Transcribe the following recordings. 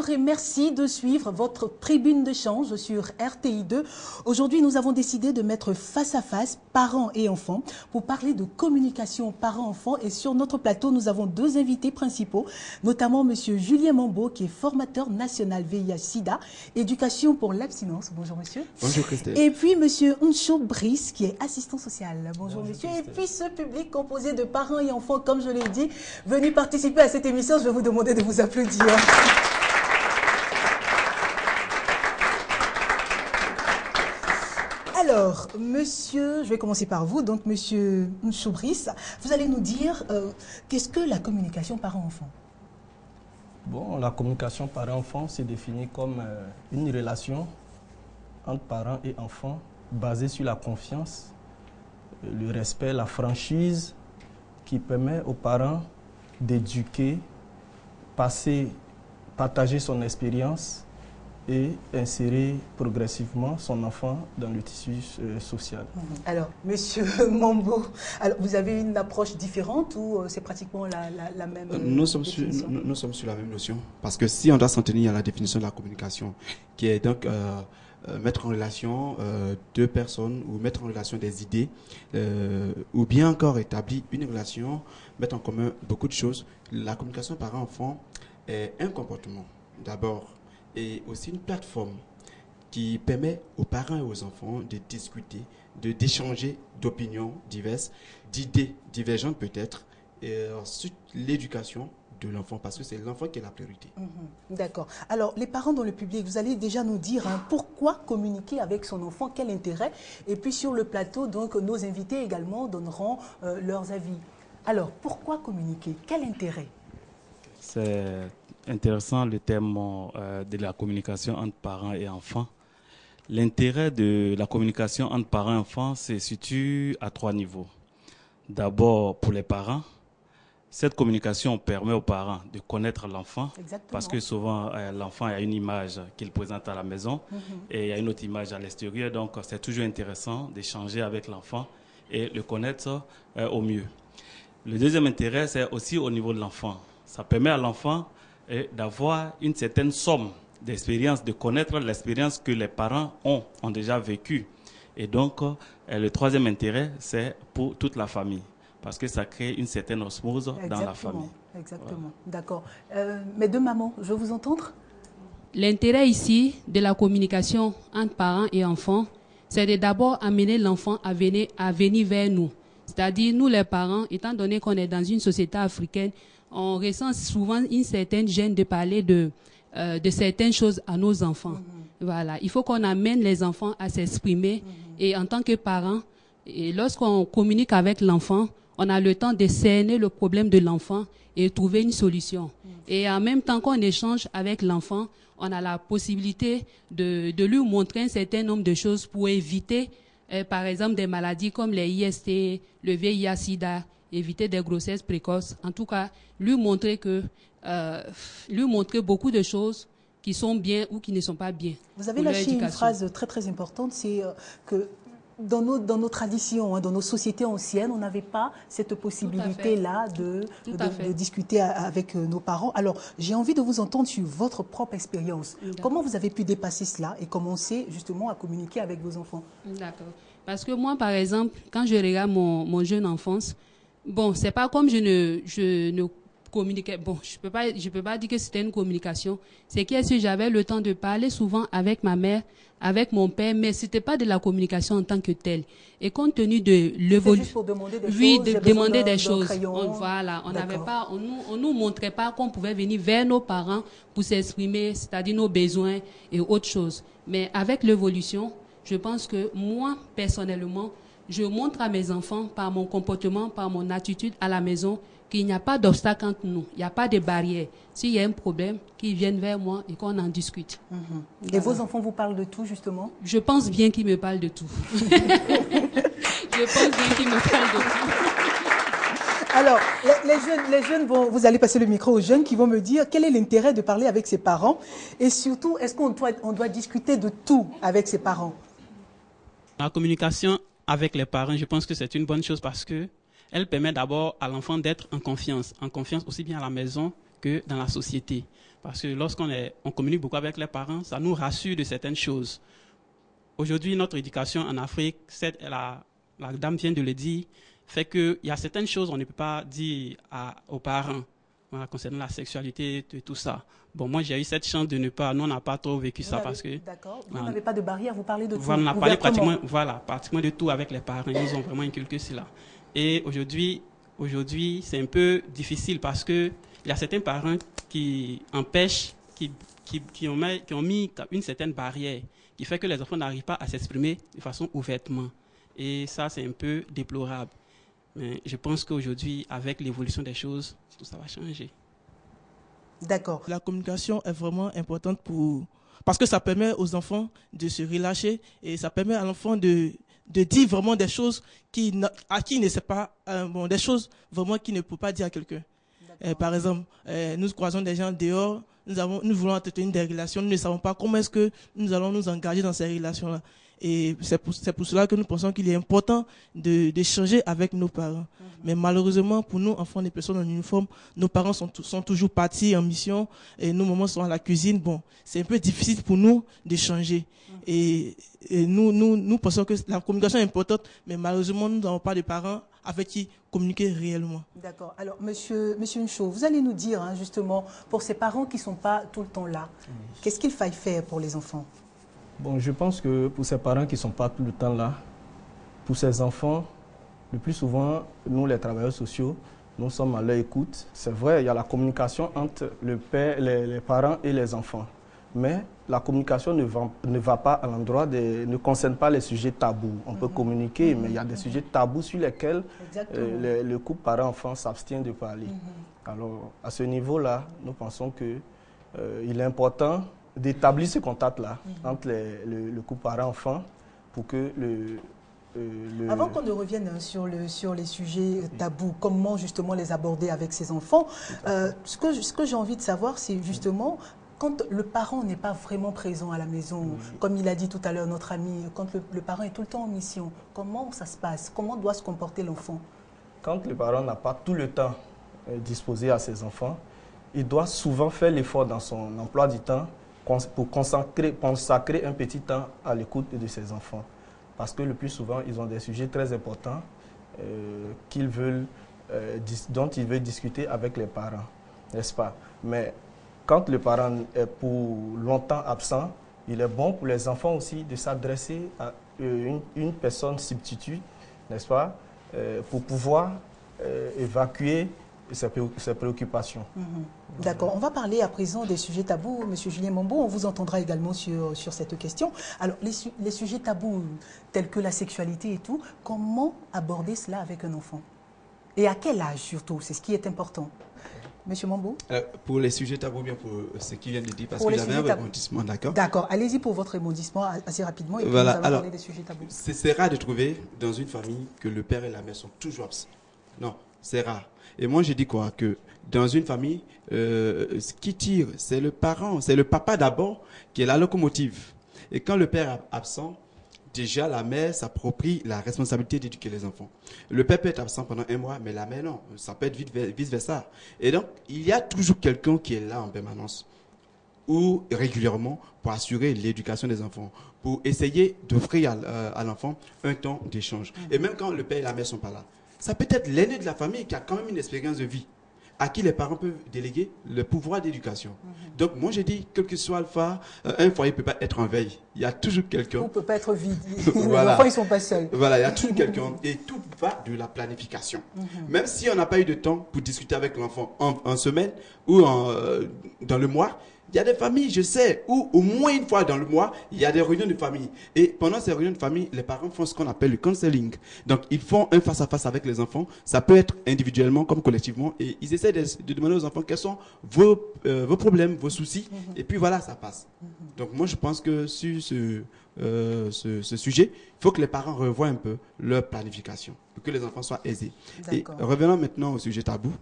bonjour et merci de suivre votre tribune d'échange sur RTI2. Aujourd'hui, nous avons décidé de mettre face à face parents et enfants pour parler de communication parents-enfants. Et sur notre plateau, nous avons deux invités principaux, notamment monsieur Julien Mambo, qui est formateur national VIH-Sida, éducation pour l'abstinence. Bonjour monsieur. Bonjour Christelle. Et puis monsieur Ncho Brice, qui est assistant social. Bonjour monsieur. Christelle. Et puis ce public composé de parents et enfants, comme je l'ai dit, venus participer à cette émission, je vais vous demander de vous applaudir. Alors, monsieur, je vais commencer par vous, donc monsieur Ncho Brice, vous allez nous dire qu'est-ce que la communication parent-enfant? Bon, la communication parent-enfant c'est défini comme une relation entre parents et enfants basée sur la confiance, le respect, la franchise qui permet aux parents d'éduquer, partager son expérience et insérer progressivement son enfant dans le tissu social. Alors, monsieur Mambo, alors, vous avez une approche différente ou c'est pratiquement la même nous sommes sur la même notion. Parce que si on doit s'en tenir à la définition de la communication, qui est donc mettre en relation deux personnes ou mettre en relation des idées, ou bien encore établir une relation, mettre en commun beaucoup de choses, la communication parent-enfant est un comportement d'abord et aussi une plateforme qui permet aux parents et aux enfants de discuter, d'échanger d'opinions diverses, d'idées divergentes peut-être, et ensuite l'éducation de l'enfant, parce que c'est l'enfant qui est la priorité. D'accord. Alors, les parents dans le public, vous allez déjà nous dire pourquoi communiquer avec son enfant, quel intérêt. Et puis sur le plateau, donc, nos invités également donneront leurs avis. Alors, pourquoi communiquer? Quel intérêt? C'est intéressant le thème de la communication entre parents et enfants. L'intérêt de la communication entre parents et enfants se situe à trois niveaux. D'abord, pour les parents, cette communication permet aux parents de connaître l'enfant, parce que souvent l'enfant a une image qu'il présente à la maison et il y a une autre image à l'extérieur, donc c'est toujours intéressant d'échanger avec l'enfant et le connaître au mieux. Le deuxième intérêt, c'est aussi au niveau de l'enfant. Ça permet à l'enfant d'avoir une certaine somme d'expérience, de connaître l'expérience que les parents ont déjà vécue. Et donc, le troisième intérêt, c'est pour toute la famille, parce que ça crée une certaine osmose dans la famille. Exactement, voilà. D'accord. Mes deux mamans, je veux vous entendre. L'intérêt ici de la communication entre parents et enfants, c'est de d'abord amener l'enfant à venir vers nous. C'est-à-dire, nous les parents, étant donné qu'on est dans une société africaine, on ressent souvent une certaine gêne de parler de certaines choses à nos enfants. Voilà. Il faut qu'on amène les enfants à s'exprimer. Et en tant que parents, lorsqu'on communique avec l'enfant, on a le temps de cerner le problème de l'enfant et trouver une solution. Et en même temps qu'on échange avec l'enfant, on a la possibilité de lui montrer un certain nombre de choses pour éviter, par exemple, des maladies comme les IST, le VIH-Sida, éviter des grossesses précoces. En tout cas, lui montrer beaucoup de choses qui sont bien ou qui ne sont pas bien. Vous avez lâché une phrase très très importante, c'est que dans nos traditions, dans nos sociétés anciennes, on n'avait pas cette possibilité-là de discuter avec nos parents. Alors, j'ai envie de vous entendre sur votre propre expérience. Comment vous avez pu dépasser cela et commencer justement à communiquer avec vos enfants? D'accord. Parce que moi, par exemple, quand je regarde mon jeune enfance, bon, c'est pas comme je ne communiquais. Bon, je peux pas dire que c'était une communication. C'est que j'avais le temps de parler souvent avec ma mère, avec mon père, mais c'était pas de la communication en tant que telle. Et compte tenu de l'évolution, demander des choses. Voilà, on nous montrait pas qu'on pouvait venir vers nos parents pour s'exprimer, c'est-à-dire nos besoins et autres choses. Mais avec l'évolution, je pense que moi, personnellement, je montre à mes enfants, par mon comportement, par mon attitude à la maison, qu'il n'y a pas d'obstacle entre nous, il n'y a pas de barrière. S'il y a un problème, qu'ils viennent vers moi et qu'on en discute. Et vos enfants vous parlent de tout, justement? Je pense bien qu'ils me parlent de tout. Je pense bien qu'ils me parlent de tout. Alors, les jeunes vous allez passer le micro aux jeunes qui vont me dire quel est l'intérêt de parler avec ses parents et surtout, est-ce qu'on doit discuter de tout avec ses parents? La communication avec les parents, je pense que c'est une bonne chose parce que elle permet d'abord à l'enfant d'être en confiance aussi bien à la maison que dans la société. Parce que on communique beaucoup avec les parents, ça nous rassure de certaines choses. Aujourd'hui, notre éducation en Afrique, la dame vient de le dire, fait qu'il y a certaines choses qu'on ne peut pas dire aux parents, voilà, concernant la sexualité et tout ça. Bon, moi, j'ai eu cette chance de nous, on n'a pas trop vécu ça parce que... D'accord, vous n'avez pas de barrière, vous parlez de tout. Voilà, on a parlé pratiquement de tout avec les parents, ils nous ont vraiment inculqué cela. Et aujourd'hui, c'est un peu difficile parce que il y a certains parents qui empêchent, qui ont mis une certaine barrière qui fait que les enfants n'arrivent pas à s'exprimer de façon ouvertement. Et ça, c'est un peu déplorable. Mais je pense qu'aujourd'hui, avec l'évolution des choses, tout ça va changer. D'accord. La communication est vraiment importante parce que ça permet aux enfants de se relâcher et ça permet à l'enfant de dire vraiment des choses à qui il ne sait pas, des choses vraiment qu'il ne peut pas dire à quelqu'un. Par exemple, nous croisons des gens dehors, nous voulons entretenir des relations, nous ne savons pas comment est-ce que nous allons nous engager dans ces relations-là. Et c'est pour cela que nous pensons qu'il est important d'échanger avec nos parents. Mais malheureusement, pour nous, enfants des personnes en uniforme, nos parents sont toujours partis en mission et nos mamans sont à la cuisine. Bon, c'est un peu difficile pour nous d'échanger. Et nous pensons que la communication est importante, mais malheureusement, nous n'avons pas de parents avec qui communiquer réellement. D'accord. Alors, monsieur Ncho, vous allez nous dire, justement, pour ces parents qui ne sont pas tout le temps là, qu'est-ce qu'il faille faire pour les enfants? Bon, je pense que pour ces parents qui ne sont pas tout le temps là, pour ces enfants, le plus souvent, nous, les travailleurs sociaux, nous sommes à leur écoute. C'est vrai, il y a la communication entre le père, les parents et les enfants. Mais la communication ne va pas à l'endroit ne concerne pas les sujets tabous. On peut communiquer, mais il y a des sujets tabous sur lesquels le couple parent-enfant s'abstient de parler. Alors, à ce niveau-là, nous pensons qu'il est important d'établir ce contact-là entre le couple parent-enfant pour que Avant qu'on ne revienne sur les sujets tabous, comment justement les aborder avec ses enfants, ce que j'ai envie de savoir, c'est justement quand le parent n'est pas vraiment présent à la maison, comme il a dit tout à l'heure notre ami, quand le parent est tout le temps en mission, comment ça se passe? Comment doit se comporter l'enfant? Quand le parent n'a pas tout le temps disposé à ses enfants, il doit souvent faire l'effort dans son emploi du temps pour consacrer un petit temps à l'écoute de ses enfants. Parce que le plus souvent, ils ont des sujets très importants dont ils veulent discuter avec les parents, n'est-ce pas? Mais quand le parent est pour longtemps absent, il est bon pour les enfants aussi de s'adresser à une personne substitut, n'est-ce pas, pour pouvoir évacuer ses préoccupations. D'accord. On va parler à présent des sujets tabous. Monsieur Julien Mambo, on vous entendra également sur cette question. Alors, les sujets tabous tels que la sexualité et tout, comment aborder cela avec un enfant? Et à quel âge surtout? C'est ce qui est important. Monsieur Mambo? Pour les sujets tabous, bien pour ce qu'il vient de dire, parce qu'il y avait un rebondissement, d'accord? D'accord. Allez-y pour votre rebondissement assez rapidement et puis voilà. nous allons parler des sujets tabous. C'est rare de trouver dans une famille que le père et la mère sont toujours absents. Non, c'est rare. Et moi, je dis quoi? Que dans une famille, ce qui tire, c'est le parent, c'est le papa d'abord qui est la locomotive. Et quand le père est absent, déjà la mère s'approprie la responsabilité d'éduquer les enfants. Le père peut être absent pendant un mois, mais la mère non. Ça peut être vice-versa. Et donc, il y a toujours quelqu'un qui est là en permanence ou régulièrement pour assurer l'éducation des enfants, pour essayer d'offrir à l'enfant un temps d'échange. Et même quand le père et la mère ne sont pas là, ça peut être l'aîné de la famille qui a quand même une expérience de vie, à qui les parents peuvent déléguer le pouvoir d'éducation. Donc, moi, j'ai dit, quel que soit Alpha, un foyer ne peut pas être en veille. Il y a toujours quelqu'un. On ne peut pas être vide. Voilà. Les enfants, ils ne sont pas seuls. Voilà, il y a toujours quelqu'un. Et tout va de la planification. Même si on n'a pas eu de temps pour discuter avec l'enfant en semaine ou dans le mois, il y a des familles, je sais, où au moins une fois dans le mois, il y a des réunions de famille. Et pendant ces réunions de famille, les parents font ce qu'on appelle le counseling. Donc, ils font un face-à-face avec les enfants. Ça peut être individuellement comme collectivement. Et ils essaient de demander aux enfants quels sont vos problèmes, vos soucis. Et puis voilà, ça passe. Donc, moi, je pense que sur ce sujet, il faut que les parents revoient un peu leur planification pour que les enfants soient aisés. Et revenons maintenant au sujet tabou.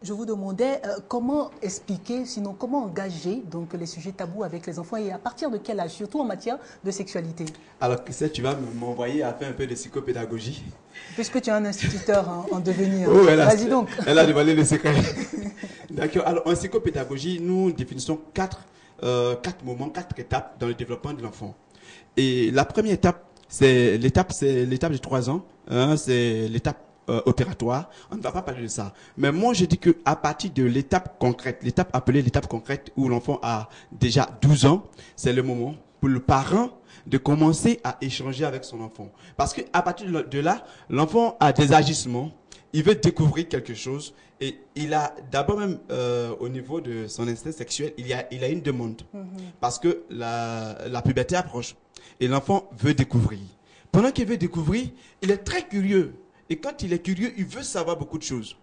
Je vous demandais comment expliquer, sinon comment engager donc, les sujets tabous avec les enfants et à partir de quel âge, surtout en matière de sexualité. Alors, tu vas m'envoyer à faire un peu de psychopédagogie. Puisque tu es un instituteur en devenir. Oh, vas-y donc. Elle a dévoilé le secret. D'accord. Alors, en psychopédagogie, nous définissons quatre moments, 4 étapes dans le développement de l'enfant. Et la première étape, c'est l'étape de 3 ans. Hein, c'est l'étape opératoire. On ne va pas parler de ça. Mais moi, je dis qu'à partir de l'étape concrète, l'étape appelée l'étape concrète où l'enfant a déjà 12 ans, c'est le moment pour le parent de commencer à échanger avec son enfant. Parce qu'à partir de là, l'enfant a des agissements, il veut découvrir quelque chose et il a d'abord même au niveau de son instinct sexuel, il a une demande. Parce que la puberté approche et l'enfant veut découvrir. Pendant qu'il veut découvrir, il est très curieux. Et quand il est curieux, il veut savoir beaucoup de choses.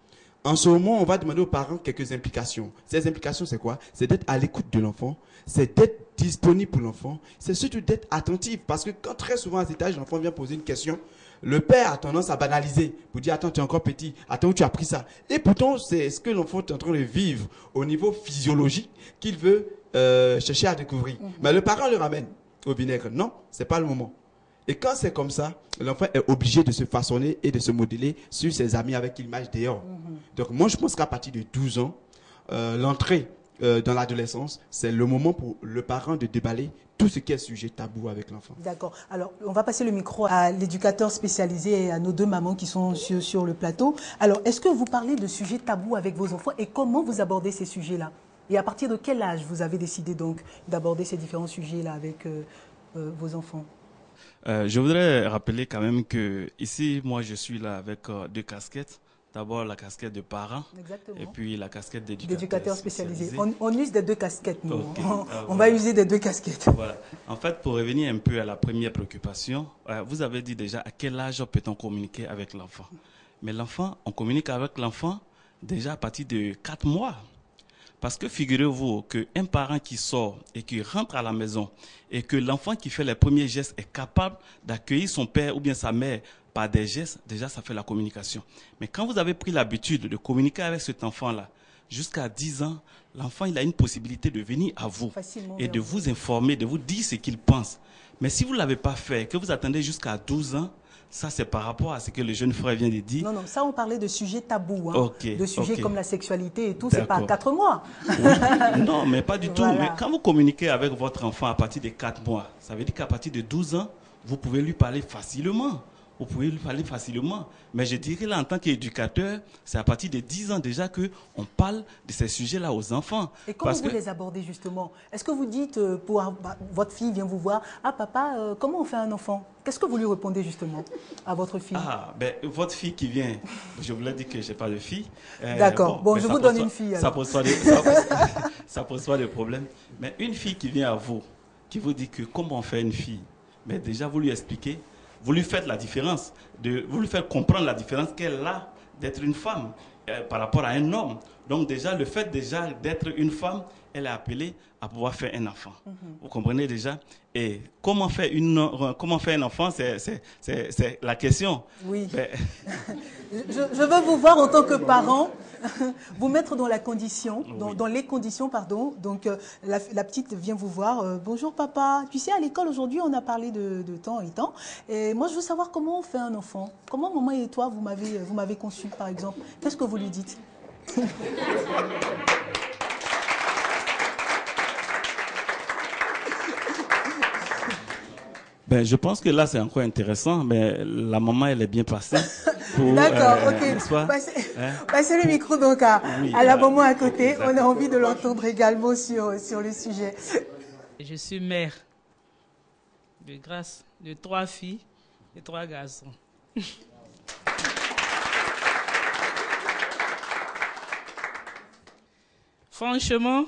En ce moment, on va demander aux parents quelques implications. Ces implications, c'est quoi? C'est d'être à l'écoute de l'enfant, c'est d'être disponible pour l'enfant, c'est surtout d'être attentif. Parce que quand très souvent à cet âge, l'enfant vient poser une question, le père a tendance à banaliser pour dire « Attends, tu es encore petit, attends, où tu as pris ça ?» Et pourtant, c'est ce que l'enfant est en train de vivre au niveau physiologique qu'il veut chercher à découvrir. Mais le parent le ramène au vinaigre. Non, ce n'est pas le moment. Et quand c'est comme ça, l'enfant est obligé de se façonner et de se modeler sur ses amis avec qui il marche dehors. Donc moi, je pense qu'à partir de 12 ans, l'entrée dans l'adolescence, c'est le moment pour le parent de déballer tout ce qui est sujet tabou avec l'enfant. D'accord. Alors, on va passer le micro à l'éducateur spécialisé et à nos 2 mamans qui sont sur le plateau. Alors, est-ce que vous parlez de sujets tabous avec vos enfants et comment vous abordez ces sujets-là? Et à partir de quel âge vous avez décidé donc d'aborder ces différents sujets-là avec vos enfants? Je voudrais rappeler quand même que ici, moi, je suis là avec 2 casquettes. D'abord, la casquette de parent. Exactement. Et puis la casquette d'éducateur. D'éducateur spécialisé. On use des 2 casquettes, nous. Okay. On va user des 2 casquettes. Voilà. En fait, pour revenir un peu à la première préoccupation, vous avez dit déjà à quel âge peut-on communiquer avec l'enfant. Mais l'enfant, on communique avec l'enfant déjà à partir de 4 mois. Parce que figurez-vous qu'un parent qui sort et qui rentre à la maison et que l'enfant qui fait les premiers gestes est capable d'accueillir son père ou bien sa mère par des gestes, déjà ça fait la communication. Mais quand vous avez pris l'habitude de communiquer avec cet enfant-là, jusqu'à 10 ans, l'enfant il a une possibilité de venir à vous et de vous informer, de vous dire ce qu'il pense. Mais si vous ne l'avez pas fait, que vous attendez jusqu'à 12 ans, ça, c'est par rapport à ce que le jeune frère vient de dire. Non, ça, on parlait de sujets tabous. Hein, de sujets comme la sexualité et tout, c'est pas à 4 mois. Oui, non, mais pas du tout. Mais quand vous communiquez avec votre enfant à partir de 4 mois, ça veut dire qu'à partir de 12 ans, vous pouvez lui parler facilement. Vous pouvez lui parler facilement. Mais je dirais là, en tant qu'éducateur, c'est à partir de 10 ans déjà qu'on parle de ces sujets-là aux enfants. Et comment vous les abordez justement? Est-ce que vous dites, votre fille vient vous voir, « Ah papa, comment on fait un enfant ?» Qu'est-ce que vous lui répondez justement à votre fille? Ah, votre fille qui vient, je voulais dire que je n'ai pas de fille. D'accord, bon je vous donne une fille. Ça pose pas de problème. Mais une fille qui vient à vous, qui vous dit que comment on fait une fille, mais déjà vous lui expliquez, vous lui faites la différence, vous lui faites comprendre la différence qu'elle a d'être une femme par rapport à un homme. Donc déjà, le fait déjà d'être une femme, elle est appelée à pouvoir faire un enfant. Vous comprenez déjà? Et comment faire un enfant, c'est la question. Oui. Je veux vous voir en tant que parent, vous mettre dans la condition, dans les conditions, pardon. Donc la petite vient vous voir. Bonjour papa. Tu sais, à l'école aujourd'hui, on a parlé de temps et temps. Et moi, je veux savoir comment on fait un enfant. Comment maman et toi, vous m'avez conçu, par exemple. Qu'est-ce que vous lui dites? Je pense que là, c'est encore intéressant, mais la maman, elle est bien passée. D'accord, ok. Passez le micro donc à la maman à côté. Exactement. On a envie de l'entendre également sur le sujet. Je suis mère de grâce de 3 filles et 3 garçons. Franchement,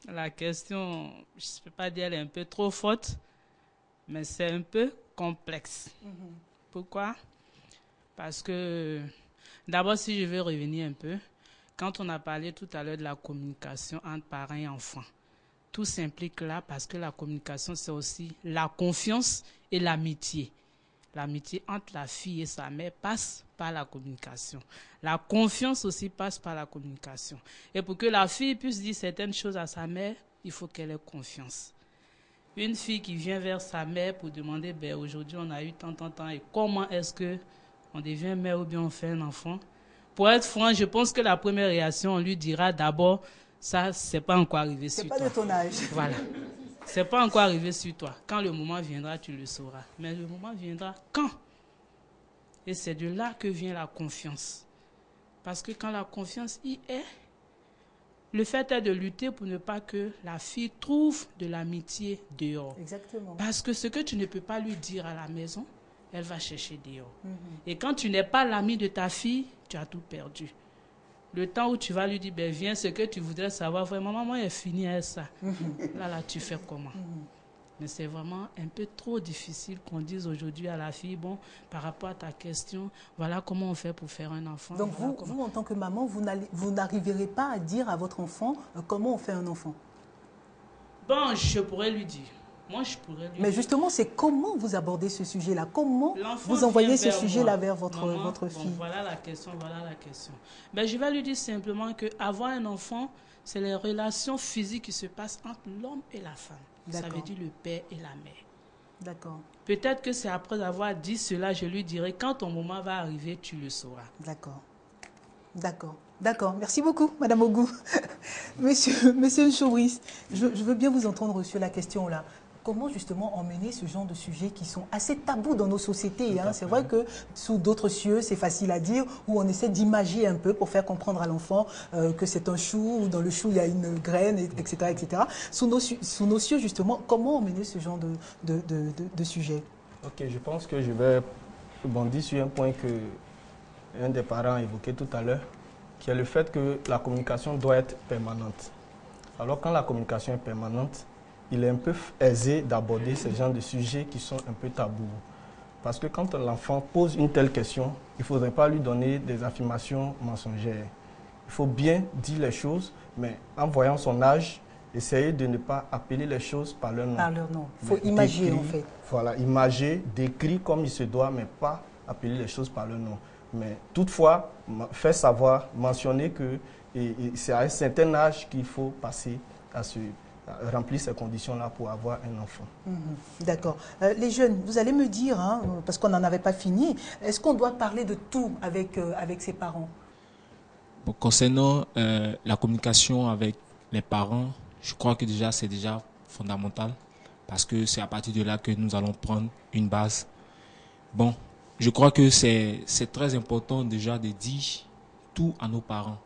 la question, je ne peux pas dire elle est un peu trop forte, mais c'est un peu complexe. Pourquoi? Parce que, d'abord, si je veux revenir un peu, quand on a parlé tout à l'heure de la communication entre parents et enfants, tout s'implique là parce que la communication, c'est aussi la confiance et l'amitié. l'amitié entre la fille et sa mère passe par la communication. La confiance aussi passe par la communication. Et pour que la fille puisse dire certaines choses à sa mère, il faut qu'elle ait confiance. Une fille qui vient vers sa mère pour demander, ben, aujourd'hui on a eu tant, et comment est-ce qu'on devient mère ou bien on fait un enfant? Pour être franc, je pense que la première réaction, on lui dira d'abord, ça, c'est pas encore arrivé sur toi. C'est pas de ton âge. Voilà. C'est pas encore arrivé sur toi. Quand le moment viendra, tu le sauras. Mais le moment viendra quand? Et c'est de là que vient la confiance. Parce que quand la confiance y est, le fait est de lutter pour ne pas que la fille trouve de l'amitié dehors. Exactement. Parce que ce que tu ne peux pas lui dire à la maison, elle va chercher dehors. Et quand tu n'es pas l'ami de ta fille, tu as tout perdu. Le temps où tu vas lui dire, ben viens, ce que tu voudrais savoir, vraiment, maman est finie avec ça. Là, tu fais comment? Mais c'est vraiment un peu trop difficile qu'on dise aujourd'hui à la fille, bon, par rapport à ta question, voilà comment on fait pour faire un enfant. Donc voilà vous, en tant que maman, vous n'arriverez pas à dire à votre enfant comment on fait un enfant? Bon, je pourrais lui dire. Moi, je pourrais lui Mais dire. justement, c'est comment vous abordez ce sujet-là? Comment L'enfant vous envoyez ce vient vers sujet-là moi. vers votre Maman, fille? Bon, voilà la question. Ben, je vais lui dire simplement qu'avoir un enfant, c'est les relations physiques qui se passent entre l'homme et la femme. Ça veut dire le père et la mère. D'accord. Peut-être que c'est après avoir dit cela, je lui dirai, quand ton moment va arriver, tu le sauras. D'accord. D'accord. D'accord. Merci beaucoup, Madame Ogou. Monsieur Nchobris, je veux bien vous entendre sur la question là. Comment justement emmener ce genre de sujets qui sont assez tabous dans nos sociétés, hein? C'est vrai que sous d'autres cieux, c'est facile à dire, où on essaie d'imager un peu pour faire comprendre à l'enfant que c'est un chou, ou dans le chou il y a une graine, etc. etc. Sous nos cieux, justement, comment emmener ce genre de sujet? Ok, je pense que je vais rebondir sur un point que un des parents a évoqué tout à l'heure, qui est le fait que la communication doit être permanente. Alors quand la communication est permanente, il est un peu aisé d'aborder ce genre de sujets qui sont un peu tabous. Parce que quand l'enfant pose une telle question, il ne faudrait pas lui donner des affirmations mensongères. Il faut bien dire les choses, mais en voyant son âge, essayer de ne pas appeler les choses par leur nom. Par leur nom. Il faut imager en fait. Voilà, imager, décrire comme il se doit, mais pas appeler les choses par leur nom. Mais toutefois, faire savoir, mentionner que c'est à un certain âge qu'il faut passer à remplir ces conditions-là pour avoir un enfant. D'accord. Les jeunes, vous allez me dire, hein, parce qu'on n'en avait pas fini, est-ce qu'on doit parler de tout avec ses parents? Bon, concernant la communication avec les parents, je crois que c'est déjà fondamental, parce que c'est à partir de là que nous allons prendre une base. Bon, je crois que c'est très important déjà de dire tout à nos parents.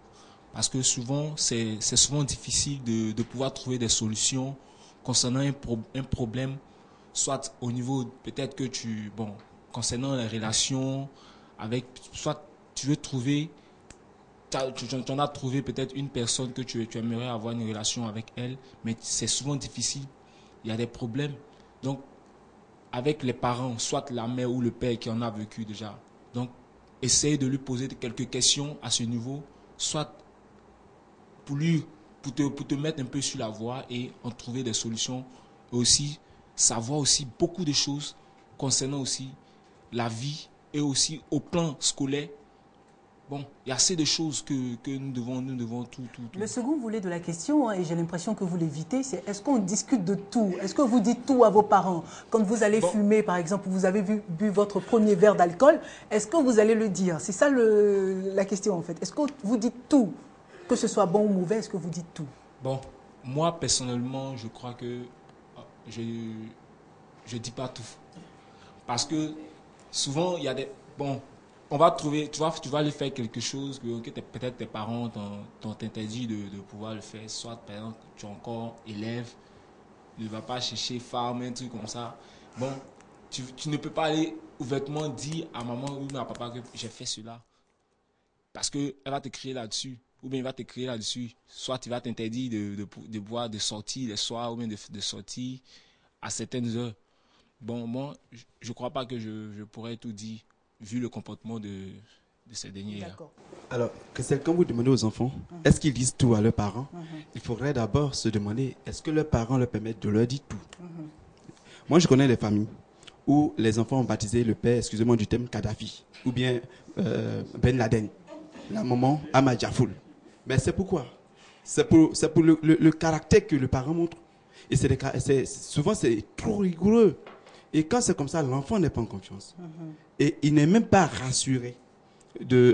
Parce que souvent, c'est souvent difficile de pouvoir trouver des solutions concernant un problème, soit au niveau, peut-être que concernant les relations soit tu veux trouver, tu en as trouvé peut-être une personne que tu aimerais avoir une relation avec elle, mais c'est souvent difficile, il y a des problèmes. Donc, avec les parents, soit la mère ou le père qui en a vécu déjà, donc, essaye de lui poser quelques questions à ce niveau, soit pour te mettre un peu sur la voie et en trouver des solutions, et aussi savoir aussi beaucoup de choses concernant aussi la vie et aussi au plan scolaire. Bon, il y a assez de choses que nous devons tout. Le second volet de la question, hein, et j'ai l'impression que vous l'évitez, c'est est-ce qu'on discute de tout? Est-ce que vous dites tout à vos parents? Quand vous allez fumer, par exemple, vous avez bu votre premier verre d'alcool, est-ce que vous allez le dire? C'est ça la question en fait. Est-ce que vous dites tout? Que ce soit bon ou mauvais, est-ce que vous dites tout? Bon, moi personnellement, je crois que je dis pas tout. Parce que souvent, il y a des... Bon, on va trouver, tu vas aller faire quelque chose que peut-être tes parents t'ont interdit de pouvoir le faire. Soit, par exemple, tu es encore élève, ne vas pas chercher femme, un truc comme ça. Bon, tu ne peux pas aller ouvertement dire à maman ou à papa que j'ai fait cela. Parce qu'elle va te crier là-dessus. Ou bien il va te crier là-dessus. Soit tu vas t'interdire de boire, de sortir les soirs, ou bien de sortir à certaines heures. Bon, moi, je ne crois pas que je pourrais tout dire, vu le comportement de ces derniers-là. D'accord. Alors, Christelle, quand vous demandez aux enfants, est-ce qu'ils disent tout à leurs parents? Il faudrait d'abord se demander, est-ce que leurs parents leur permettent de leur dire tout? Moi, je connais les familles où les enfants ont baptisé le père, excusez-moi du terme, Kadhafi, ou bien Ben Laden, la maman Ahmad Jafoul. Mais c'est pourquoi? C'est pour le caractère que le parent montre. Et souvent, c'est trop rigoureux. Et quand c'est comme ça, l'enfant n'est pas en confiance. Et il n'est même pas rassuré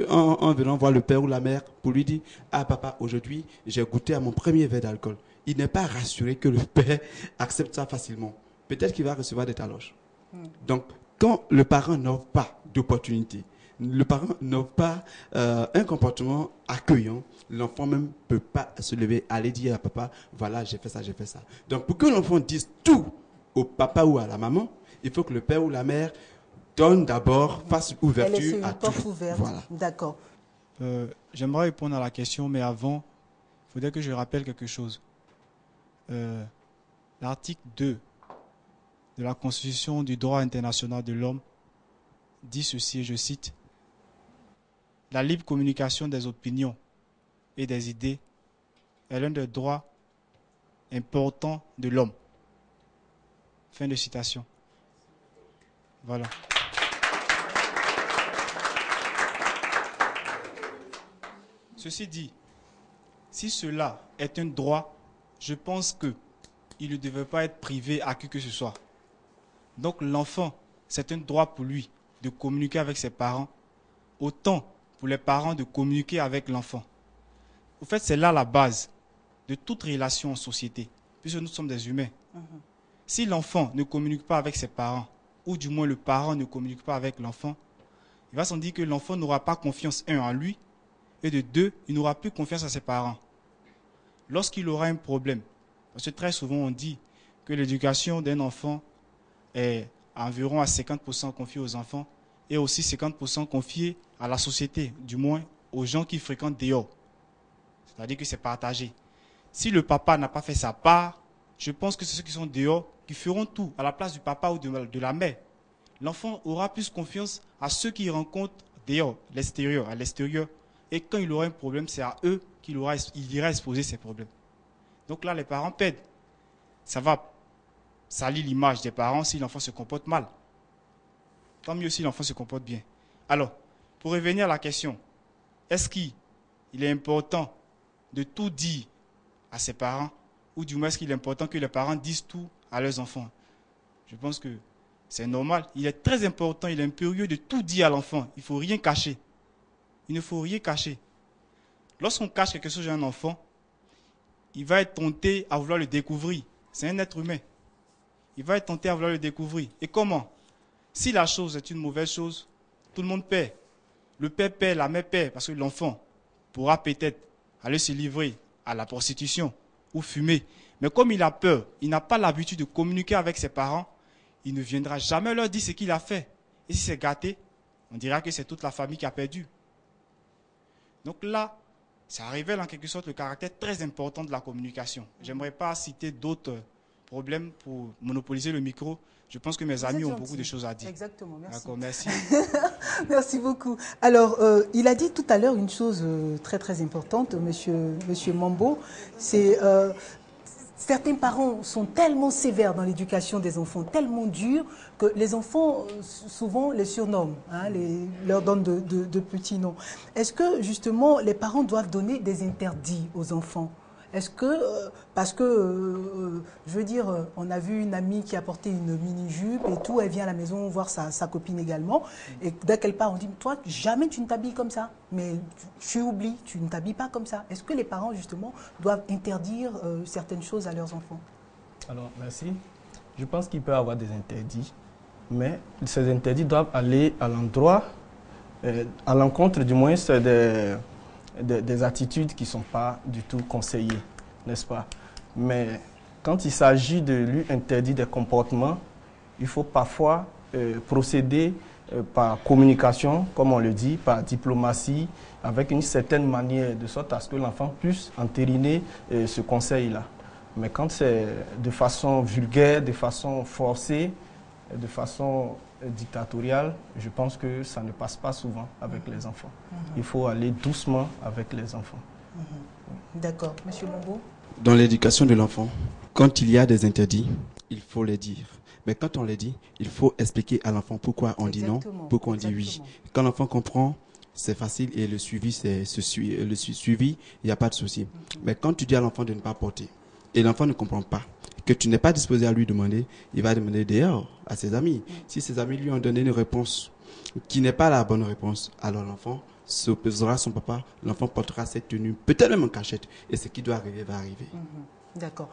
en venant voir le père ou la mère pour lui dire « Ah papa, aujourd'hui, j'ai goûté à mon premier verre d'alcool. » Il n'est pas rassuré que le père accepte ça facilement. Peut-être qu'il va recevoir des taloches. Donc, quand le parent n'offre pas d'opportunité, le parent n'offre pas un comportement accueillant, l'enfant même ne peut pas se lever, aller dire à papa, voilà, j'ai fait ça, j'ai fait ça. Donc, pour que l'enfant dise tout au papa ou à la maman, il faut que le père ou la mère donne d'abord, fasse ouverture à tout. Voilà. D'accord. J'aimerais répondre à la question, mais avant, il faudrait que je rappelle quelque chose. L'article 2 de la Constitution du droit international de l'homme dit ceci, et je cite, « La libre communication des opinions et des idées est l'un des droits importants de l'homme. » Fin de citation. Voilà. Ceci dit, si cela est un droit, je pense qu'il ne devait pas être privé à qui que ce soit. Donc l'enfant, c'est un droit pour lui de communiquer avec ses parents, autant pour les parents de communiquer avec l'enfant. Au fait, c'est là la base de toute relation en société, puisque nous sommes des humains. Si l'enfant ne communique pas avec ses parents, ou du moins le parent ne communique pas avec l'enfant, il va s'en dire que l'enfant n'aura pas confiance, en lui, et de deux, il n'aura plus confiance à ses parents. Lorsqu'il aura un problème, parce que très souvent on dit que l'éducation d'un enfant est environ à 50% confiée aux enfants et aussi 50% confiée à la société, du moins aux gens qui fréquentent dehors. C'est-à-dire que c'est partagé. Si le papa n'a pas fait sa part, je pense que c'est ceux qui sont dehors qui feront tout à la place du papa ou de la mère. L'enfant aura plus confiance à ceux qui rencontrent dehors, à l'extérieur. Et quand il aura un problème, c'est à eux qu'il ira exposer ses problèmes. Donc là, les parents pèdent. Ça va salir l'image des parents si l'enfant se comporte mal. Tant mieux si l'enfant se comporte bien. Alors, pour revenir à la question, est-ce qu'il est important de tout dire à ses parents, ou du moins est-ce qu'il est important que les parents disent tout à leurs enfants? Je pense que c'est normal. Il est très important, il est impérieux de tout dire à l'enfant. Il ne faut rien cacher. Il ne faut rien cacher. Lorsqu'on cache quelque chose à un enfant, il va être tenté à vouloir le découvrir. C'est un être humain. Il va être tenté à vouloir le découvrir. Et comment? Si la chose est une mauvaise chose, tout le monde paie. Le père paie, la mère paie, parce que l'enfant pourra peut-être aller se livrer à la prostitution ou fumer. Mais comme il a peur, il n'a pas l'habitude de communiquer avec ses parents, il ne viendra jamais leur dire ce qu'il a fait. Et si c'est gâté, on dira que c'est toute la famille qui a perdu. Donc là, ça révèle en quelque sorte le caractère très important de la communication. Je n'aimerais pas citer d'autres problèmes pour monopoliser le micro. Je pense que mes amis ont beaucoup de choses à dire. Exactement, merci. D'accord, merci. Merci beaucoup. Alors, il a dit tout à l'heure une chose très très importante, monsieur Mambo, c'est certains parents sont tellement sévères dans l'éducation des enfants, tellement durs, que les enfants souvent les surnomment, leur donnent de petits noms. Est-ce que justement les parents doivent donner des interdits aux enfants? Est-ce que, parce que, je veux dire, on a vu une amie qui a porté une mini-jupe et tout, elle vient à la maison voir sa copine également, et dès qu'elle part, on dit, toi, jamais tu ne t'habilles comme ça, mais tu oublies, tu ne t'habilles pas comme ça. Est-ce que les parents, justement, doivent interdire certaines choses à leurs enfants? Alors, merci. Je pense qu'il peut y avoir des interdits, mais ces interdits doivent aller à l'endroit, à l'encontre du moins, c'est des attitudes qui ne sont pas du tout conseillées, n'est-ce pas? Mais quand il s'agit de lui interdire des comportements, il faut parfois procéder par communication, comme on le dit, par diplomatie, avec une certaine manière, de sorte à ce que l'enfant puisse entériner ce conseil-là. Mais quand c'est de façon vulgaire, de façon forcée, de façon dictatoriale, je pense que ça ne passe pas souvent avec les enfants. Il faut aller doucement avec les enfants. D'accord. Monsieur Mambo? Dans l'éducation de l'enfant, quand il y a des interdits, il faut les dire. Mais quand on les dit, il faut expliquer à l'enfant pourquoi on dit non, pourquoi on dit oui. Quand l'enfant comprend, c'est facile et le suivi, il n'y a pas de souci. Mais quand tu dis à l'enfant de ne pas porter et l'enfant ne comprend pas, que tu n'es pas disposé à lui demander, il va demander dehors à ses amis. Si ses amis lui ont donné une réponse qui n'est pas la bonne réponse, alors l'enfant s'opposera à son papa, l'enfant portera cette tenue, peut-être même en cachette, et ce qui doit arriver va arriver. D'accord.